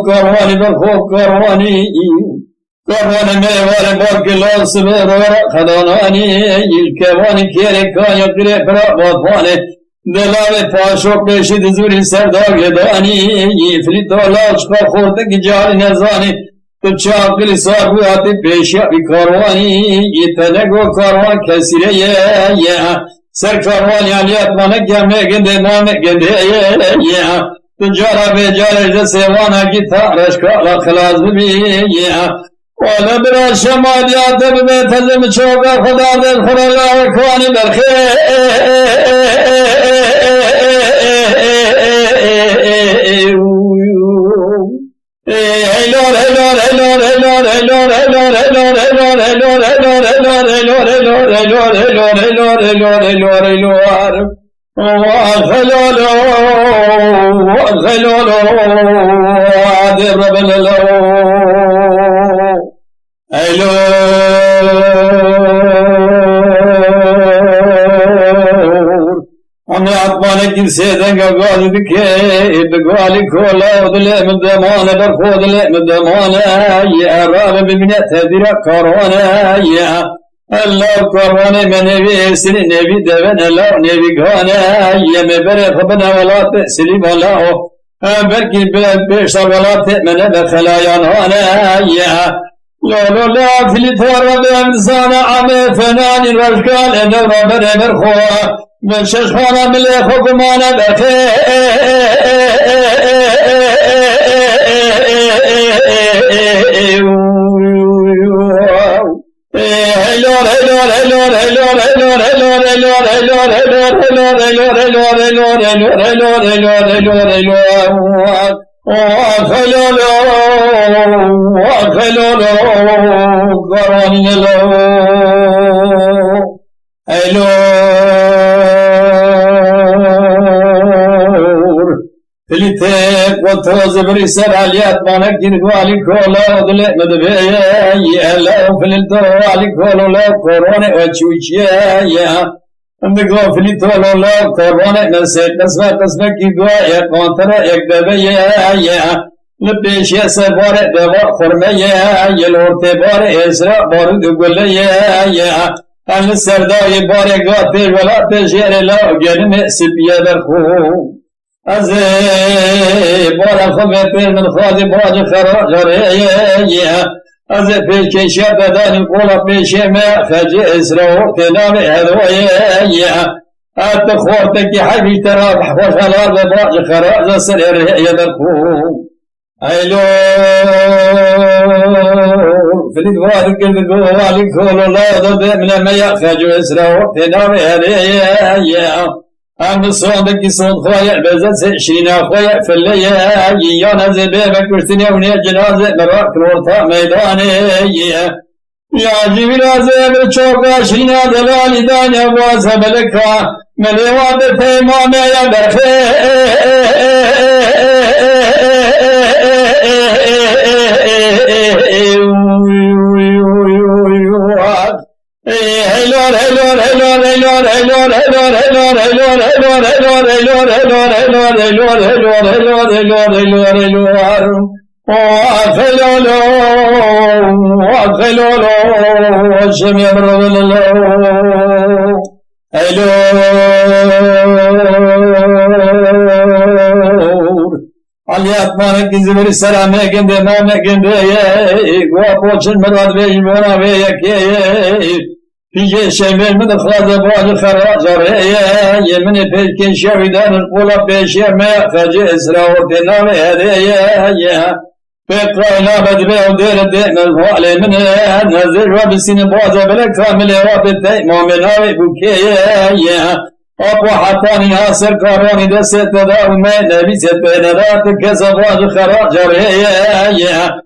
كرواني بالخوف كرواني كرواني ميواني بارك الله سبير خداناني الكواني كيري كان يقري برا بطواني دلاوي پاشو پیشی دزوری سردار یدانی فلیت الله چکا خورتک جال نزانی تو چاقلی صاحبی آتی پیشی بی کاروانی یہ تنگو کاروان کسیره یہ سر کاروانی علیت مانک یمه گنده مانک گنده یہ تو جارا بے جارے جسیوانا کی تارش کالا خلاص بھی والا برا شمالیات بے تزم چوکا خدا دل خور اللہ اکوانی برخیر سيدنا قال بك بقالي كولا ودلي من دمانه برخود لي من دمانه يا رب بمنت هدرا كورونا يا الله كورونا من نبي سن نبي دبن الله نبي غانا يا مبر خبنا ولا تسلي ولا بركي بيش ولا تمن بخلايا انا يا لا لا في الثور بانسان عم فنان الرجال انا رب برخوا من ششخانا ملي حكمانا بخير فلتك وتوز برسال عليات مانك جنقوالي كولا ودلق مدبيا يا لو فلتو علي كولا لا كورونا وچوچيا يا اندقوا فلتو لا كورونا نسيت نسمع تسمكي قوا يا قانترا اكدبيا يا لبيش يا سبار دوا خرميا يا لورتي بار اسراء بارد قليا يا أهل السرداء بار قاتل ولا تجير لا جنم سبيا درخو از بارا خبر من خادی باج خراج رأیه از پیش بدن قول پیش ما خج اسرو تنام هدویه ات خورت کی حبی طرف خوش حلال باج خراج سر رأیه درخو ایلو فلید واد کل گوالی کول لا دد من ما خج اسرو تنام هدویه ام صادق صاد خوايا بزت شينا خوايا فليا يا نزل بكرتني وني جنازه مراك ورطا ميداني يا جبل عزيز چوكا شينا دلالي دانيا واسه بلكا مليوات تيمام يا برخي عليات مانك زمر السلام كند ما كند يا قوچن مراد بي مونا بي كي في شمال من خلاص باج خراج يا من بيت شهيدان القولا بيش ما فاج اسراء وتنام يا فقرنا بدبه ودير الدين الفعل من نزل وبسين باج بلك كامل وابد مؤمنا بكي يا أبو حطاني ناصر كاروني دست داو ما نبي سبنا رات كسباج خراج يا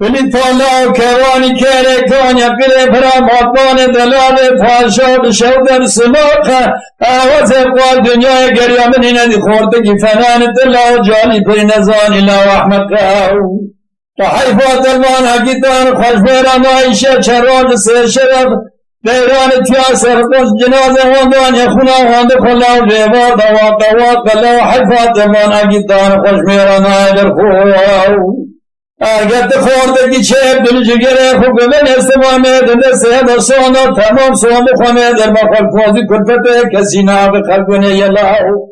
بلی تالا کوانی کره کانیا پیره پرا مطمان دلال پاشا بشو در سماق آواز قوال دنیای گریامنی ندی خورتگی فنان دلا جالی پر نزانی لا احمد قاو تحیفات الوان حقیتان خوش بیران آئیشه چراج سه شرف دیران تیاسر قص جنازه واندان یخونا واند خلاو ریوار دواق لو حیفات الوان حقیتان خوش بیران آئیدر خواو اگر خوردگی چه دل جگره خوب من استوامه دل سه سونا تمام سوام خانه در مخال فوزی کلفت کسی ناب خلقونه یلاو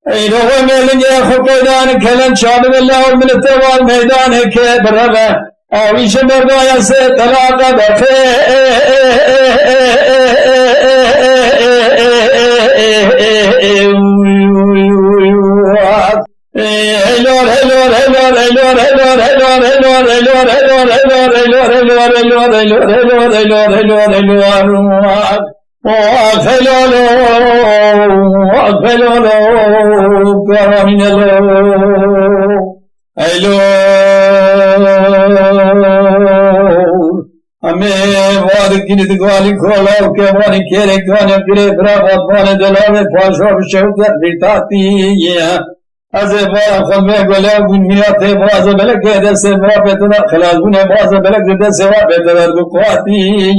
ای روح میلنگ خوب قیدان کلن چاب الله الملتوال میدان که برغه آویش مردای سه طلاق بخه ہمیں وعد کی نتگوالی کھولا کہ وانی کھیرے کھانے پھرے برابر پانے دلاوے پاشو بشوکر بیتاتی یہ از بارا خلمه گله گنیاته باز بلکه دست وابتنا خلاص گونه باز بلکه دست وابتنا دقاتی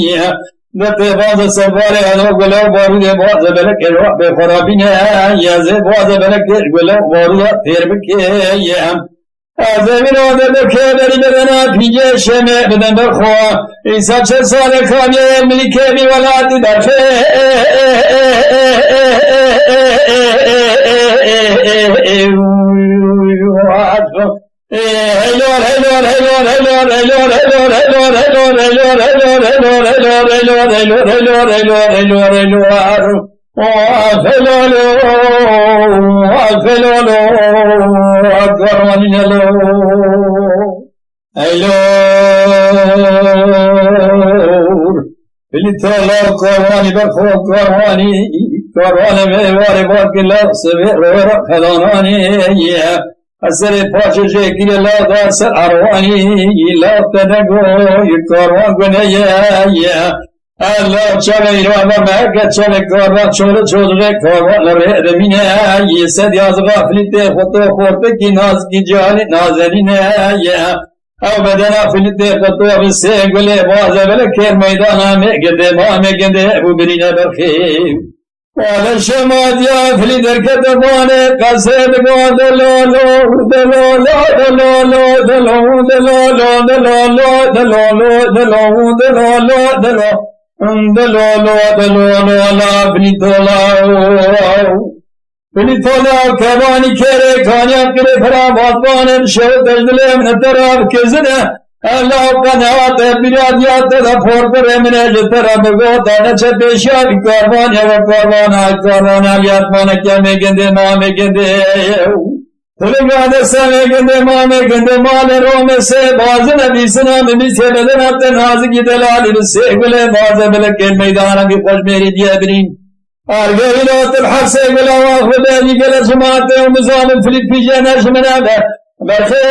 دست باز سواره هنو گله بارود باز بلکه راب خرابینه یز باز بلکه گله بارود تیر بکه از من آده بکه بری بدنا پیجه شمه بدن بخوا ایسا چه سال خانیه ملکه بی ولادی درخه بالتالي قرآني برخو قرآني میوار باقی لفظ رو خلانانی اثر پاچه جگیر لادا سر اروانی لفت نگو کاروان گنه الله چوه ایران و مهگه چوه کاروان چوله کاروان رمینه سد یاز غافلیت خطو خورده کی ناز کی جالی نازنینه او بدنا فلیت خطو بسه گله بازه بلکر میدانا مگده ما مگده ابو برینه برخیم وعلى الشماد يا فلي دركت بانه قصد قاد لولو دلولو دلولو دلولو دلولو دلولو دلولو دلولو دلولو دلولو دلولو لا فلي تولا كباني كره كانيا كره فرا باتوان شو تجدل من التراب كزنه الله قناعت بلادیات دا فور پر من جترا بگو دانه چه پیشیار کاروان یا کاروان علیات مانا کیا میگنده ما میگنده تلگاد سا میگنده ما میگنده مال روم سے باز نبی سنا می سے بدن ات نازکی دلال سے گلے باز بلکہ میدان بھی خوش میری دیا برین ارغیلات الحس گلا واخد دی گلا سمات و مزام فلیپی جنش منابه برخه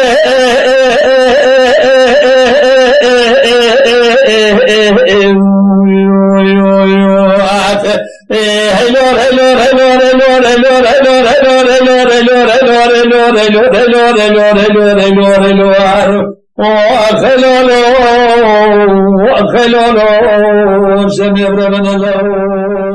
خلالو سمي ربنا الله